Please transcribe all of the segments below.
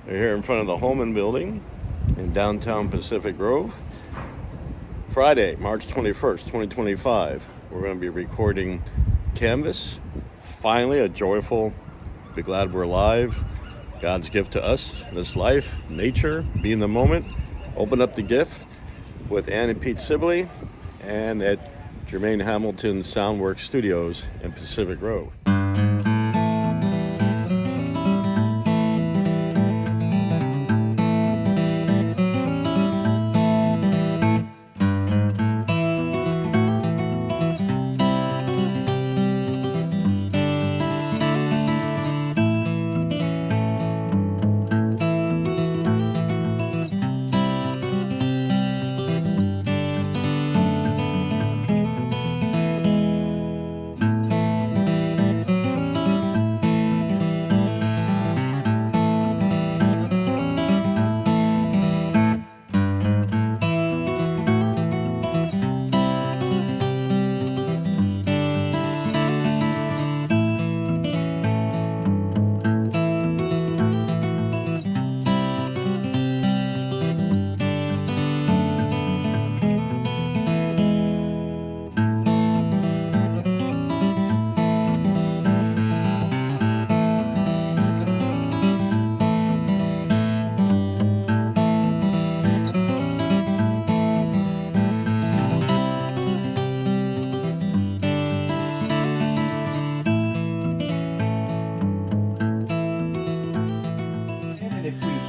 We're here in front of the Holman building in downtown Pacific Grove. Friday, March 21st, 2025. We're going to be recording Canvas. Finally, a joyful, be glad we're alive. God's gift to us, this life, nature, be in the moment. Open up the gift with Ann and Pete Sibley and at Jermaine Hamilton Soundworks Studios in Pacific Grove.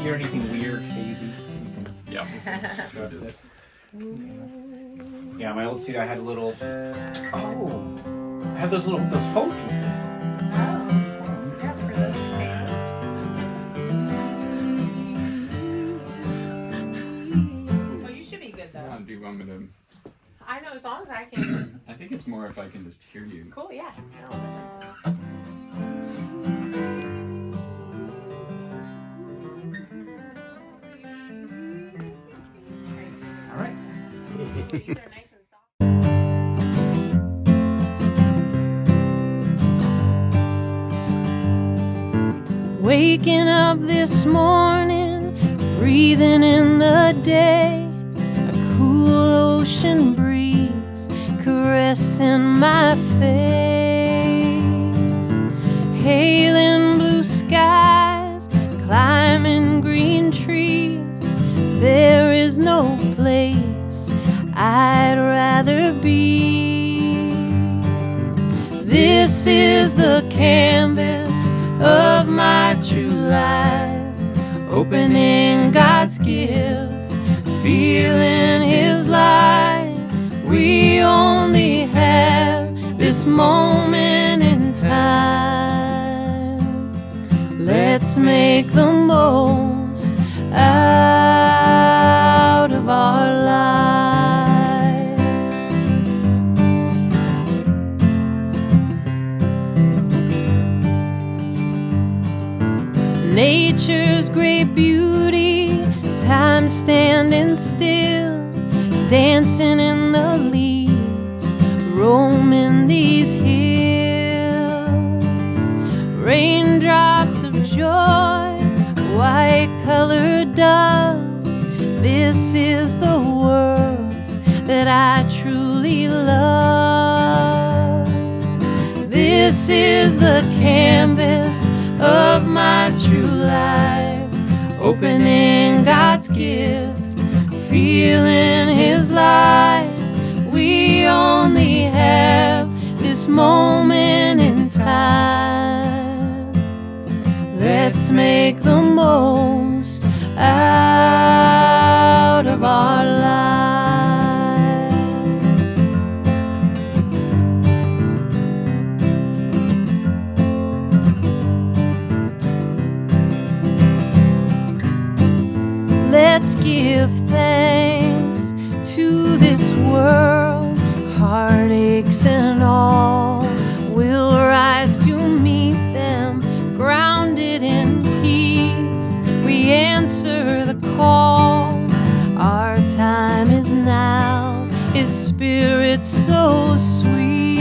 Hear anything weird, phasey, you can adjust it. Yeah, my old seat I had a little. Oh, I had those foam pieces. Yeah, for those stands. Oh, you should be good though. Do you want me to? I know, as long as I can. I think it's more if I can just hear you. Cool, yeah. All right. These are nice and soft. Waking up this morning, breathing in the day, a cool ocean breeze caressing my face, hailing blue skies, climbing green trees. There is no place I'd rather be. This is the canvas of my true life, opening God's gift, feeling His light. We only have this moment in time. Let's make the most out of our lives. Nature's great beauty, time standing still, dancing in the leaves, roaming these hills. Raindrops of joy, white-colored doves. This is the world that I truly love. This is the canvas of my true life, opening God's gift, feeling His light. We only have this moment in time. Let's make the most out of our lives. Let's give thanks to this world, heartaches and all will rise to meet them, grounded in peace. We answer the call, our time is now, His Spirit so sweet.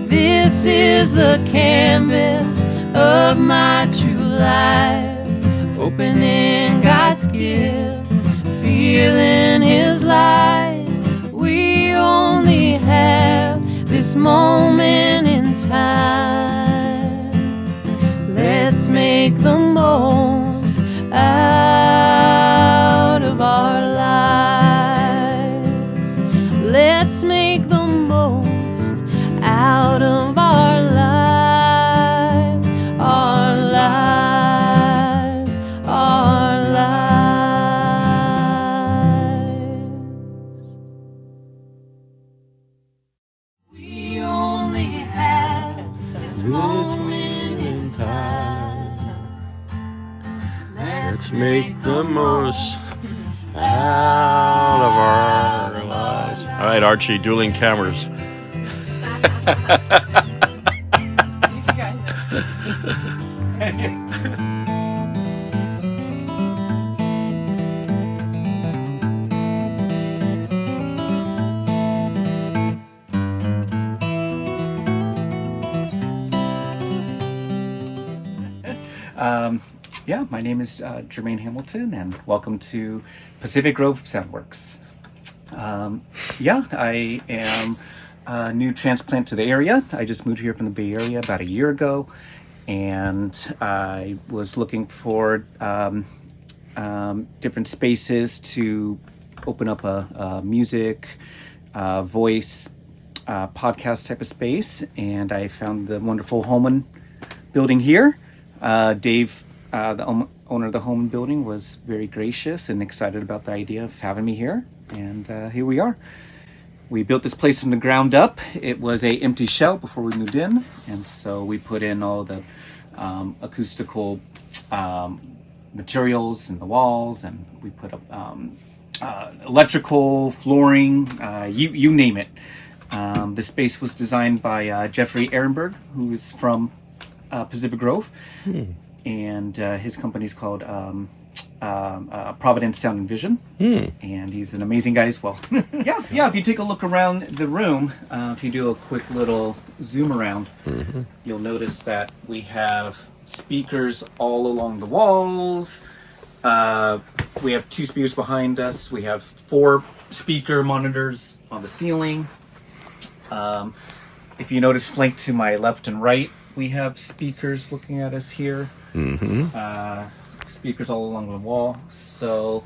This is the canvas of my true life, opening God's gift, feeling His light. We only have this moment in time. Let's make the most out of our lives. Let's make the most out of our lives, our lives, our lives. We only have this moment in time. Let's make the most out of our lives. All right, Archie, dueling cameras. Yeah, my name is Jermaine Hamilton, and welcome to Pacific Grove Soundworks. I am a new transplant to the area. I just moved here from the Bay Area about a year ago, and I was looking for different spaces to open up a music, voice, podcast type of space, and I found the wonderful Holman building here. Dave, the owner of the Holman building, was very gracious and excited about the idea of having me here, and here we are. We built this place from the ground up. It was a empty shell before we moved in, and so we put in all the acoustical materials in the walls, and we put up electrical, flooring, you name it. The space was designed by Jeffrey Ehrenberg, who is from Pacific Grove, and his company is called Providence Sound and Vision, and he's an amazing guy as well. yeah. If you take a look around the room, if you do a quick little zoom around, you'll notice that we have speakers all along the walls. We have 2 speakers behind us. We have 4 speaker monitors on the ceiling. If you notice, flanked to my left and right, we have speakers looking at us here. Speakers all along the wall. So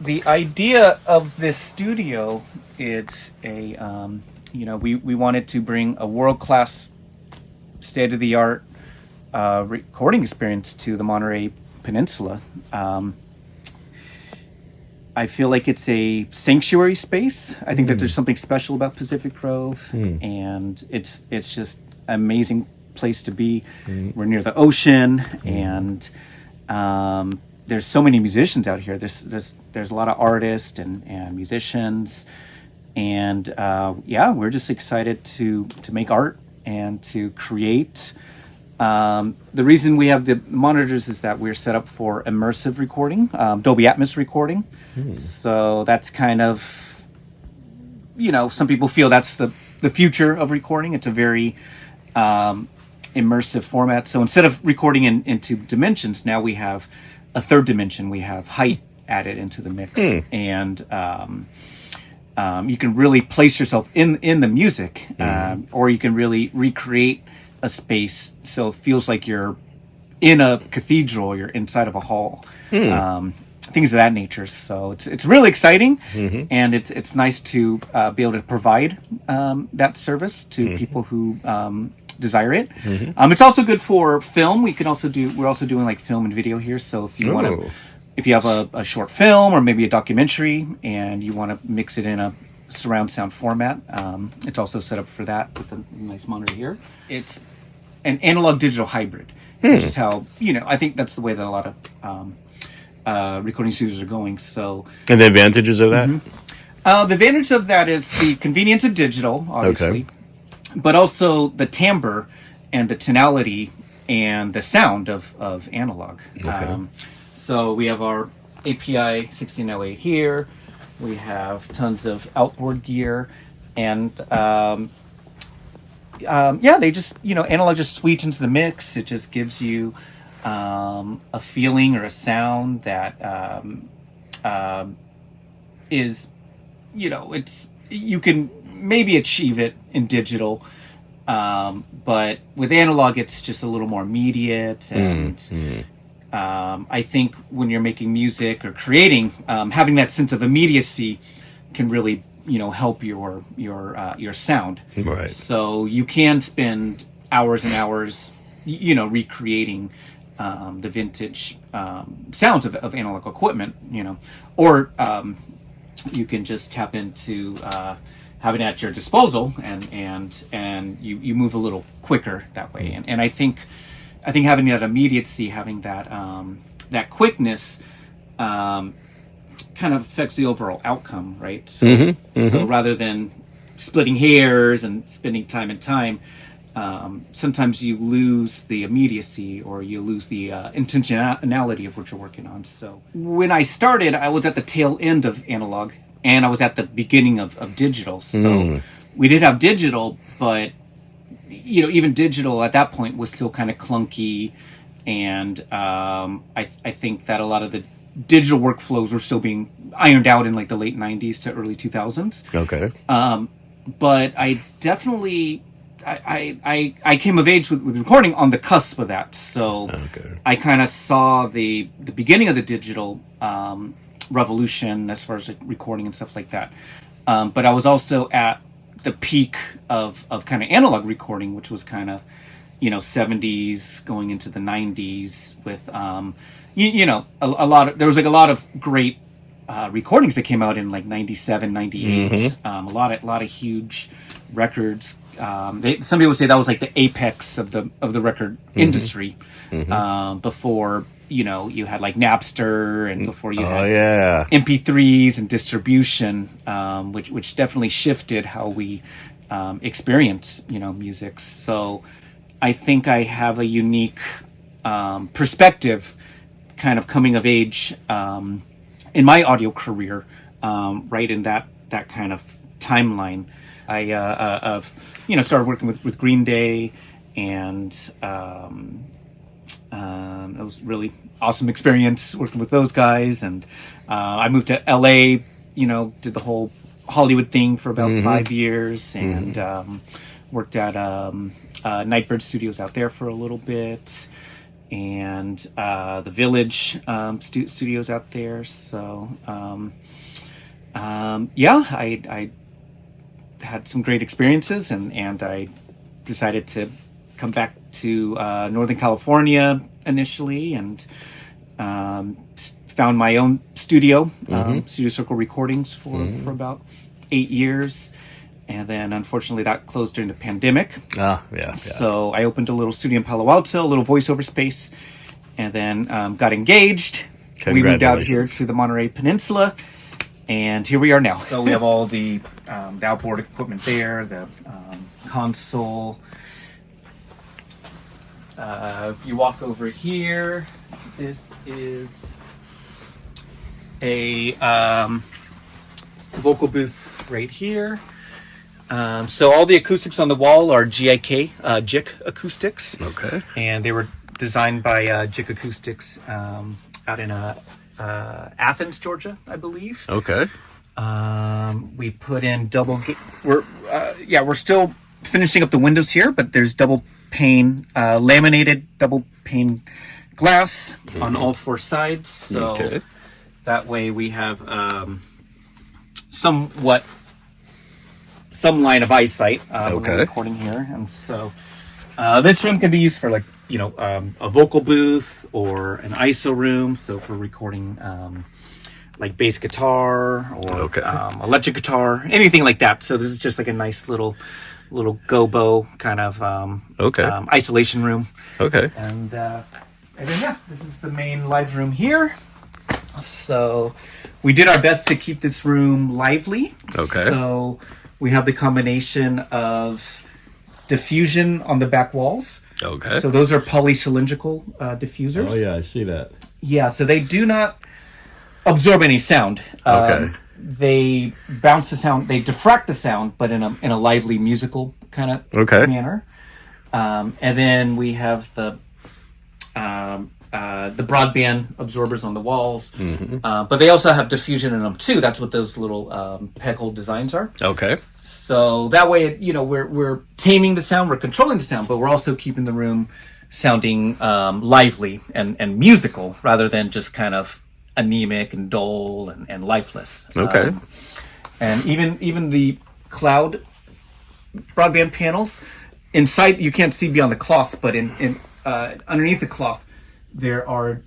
the idea of this studio, it's a we wanted to bring a world-class, state-of-the-art recording experience to the Monterey Peninsula. I feel like it's a sanctuary space. I think that there's something special about Pacific Grove, and it's just an amazing place to be. We're near the ocean, and there's so many musicians out here. There's a lot of artists and musicians, and we're just excited to make art and to create. The reason we have the monitors is that we're set up for immersive recording, Dolby Atmos recording. So that's kind of, some people feel that's the future of recording. It's a very immersive format. So instead of recording in 2 dimensions, now we have a 3rd dimension. We have height added into the mix, and you can really place yourself in the music, or you can really recreate a space so it feels like you're in a cathedral, you're inside of a hall, things of that nature. So it's really exciting, and it's nice to be able to provide that service to people who desire it. It's also good for film. We're also doing like film and video here. So if you want to, if you have a short film or maybe a documentary and you want to mix it in a surround sound format, it's also set up for that with a nice monitor here. It's an analog digital hybrid, which is how, I think that's the way that a lot of recording studios are going. So, And the advantages of that? the advantage of that is the convenience of digital, obviously, but also the timbre and the tonality and the sound of analog. So we have our API 1608 here. We have tons of outboard gear, and they just, analog just sweetens the mix. It just gives you a feeling or a sound that is, you can maybe achieve it in digital, but with analog it's just a little more immediate. And I think when you're making music or creating, having that sense of immediacy can really help your sound. Right. So you can spend hours and hours recreating the vintage sounds of analog equipment, or you can just tap into having it at your disposal, and you move a little quicker that way. And I think having that immediacy, having that quickness, kind of affects the overall outcome, right? So, so rather than splitting hairs and spending time and time, sometimes you lose the immediacy, or you lose the intentionality of what you're working on. So when I started, I was at the tail end of analog, and I was at the beginning of digital. So we did have digital, but even digital at that point was still kind of clunky, and I think that a lot of the digital workflows were still being ironed out in like the late 90s to early 2000s. Okay. But I definitely I came of age with recording on the cusp of that. So I kind of saw the beginning of the digital revolution as far as like recording and stuff like that. But I was also at the peak of kind of analog recording, which was kind of 70s going into the 90s with a lot of, there was like a lot of great recordings that came out in like 97, 98. A lot of huge records. Some people would say that was like the apex of the record industry, before you had like Napster, and before you had MP3s and distribution, which definitely shifted how we experience music. So I think I have a unique perspective, kind of coming of age in my audio career, right in that kind of timeline. I started working with Green Day, and it was really awesome experience working with those guys. And I moved to LA, did the whole Hollywood thing for about 5 years, and worked at Nightbird Studios out there for a little bit, and the Village studios out there. So I had some great experiences, and I decided to come back to Northern California initially, and found my own studio, Studio Circle Recordings, for about 8 years. And then unfortunately that closed during the pandemic. So I opened a little studio in Palo Alto, a little voiceover space, and then got engaged. We moved out here to the Monterey Peninsula, and here we are now. So we have all the outboard equipment there, the console. If you walk over here, this is a vocal booth right here. So all the acoustics on the wall are JIK acoustics. Okay. And they were designed by JIK Acoustics out in Athens, Georgia, I believe. Okay. We put in we're still finishing up the windows here, but there's double pane, laminated double pane glass on all four sides. So that way we have some line of eyesight when we're recording here. And so this room can be used for like a vocal booth or an ISO room, so for recording like bass guitar or electric guitar, anything like that. So this is just like a nice little gobo kind of isolation room. And then this is the main live room here. So we did our best to keep this room lively. So we have the combination of diffusion on the back walls. So those are polycylindrical diffusers. Oh yeah, I see that. Yeah, so they do not absorb any sound. They bounce the sound, they diffract the sound, but in a lively musical kind of manner. And then we have the the broadband absorbers on the walls, but they also have diffusion in them too. That's what those little peg hole designs are. Okay. So that way, we're taming the sound, we're controlling the sound, but we're also keeping the room sounding lively and musical rather than just kind of anemic and dull and lifeless. Okay. And even the cloud broadband panels inside, you can't see beyond the cloth, but in underneath the cloth there are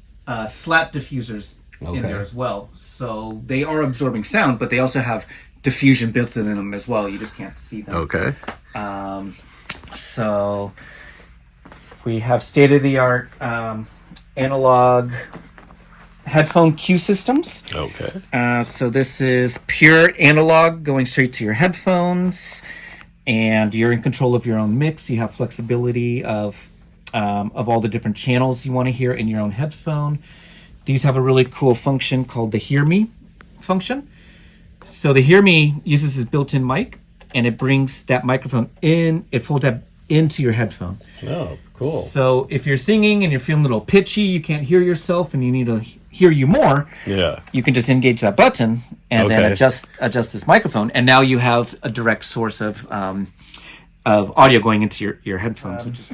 slat diffusers in there as well. So they are absorbing sound, but they also have diffusion built in them as well. You just can't see them. Okay. So we have state-of-the-art analog headphone cue systems. Okay. So this is pure analog going straight to your headphones, and you're in control of your own mix. You have flexibility of all the different channels you want to hear in your own headphone. These have a really cool function called the Hear Me function. So the Hear Me uses this built-in mic, and it brings that microphone in. It folds up into your headphone. Oh, cool. So if you're singing and you're feeling a little pitchy, you can't hear yourself, and you need to hear you more. Yeah. You can just engage that button and then adjust this microphone, and now you have a direct source of audio going into your headphones.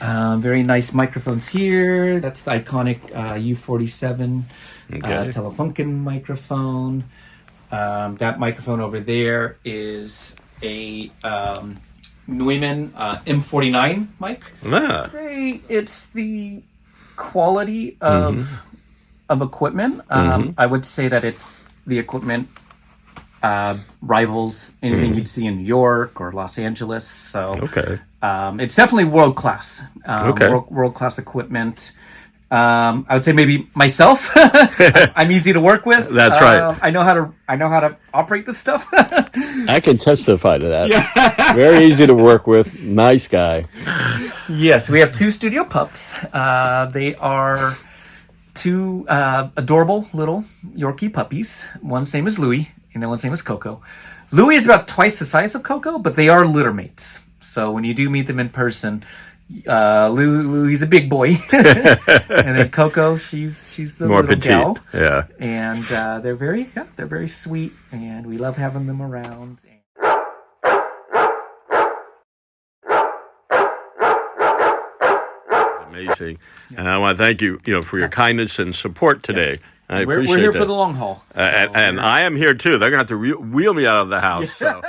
Very nice microphones here. That's the iconic U47 Telefunken microphone. That microphone over there is a Neumann M49 mic. It's the quality of equipment. I would say that it's the equipment rivals anything you'd see in New York or Los Angeles. So it's definitely world class. World class equipment. I would say maybe myself. I'm easy to work with. That's right. I know how to operate this stuff. I can testify to that. Yeah. Very easy to work with. Nice guy. Yes, we have 2 studio pups. They are 2 adorable little Yorkie puppies. One's name is Louie, and one's name is Coco. Louie is about twice the size of Coco, but they are litter mates. So when you do meet them in person, Louie's a big boy, and then Coco, she's the more little petite. gal. Yeah. And they're very sweet, and we love having them around. Amazing. And I want to thank you, for your kindness and support today. Yes. I We're appreciate here that. for the long haul. So and I am here too. They're going to have to wheel me out of the house. So.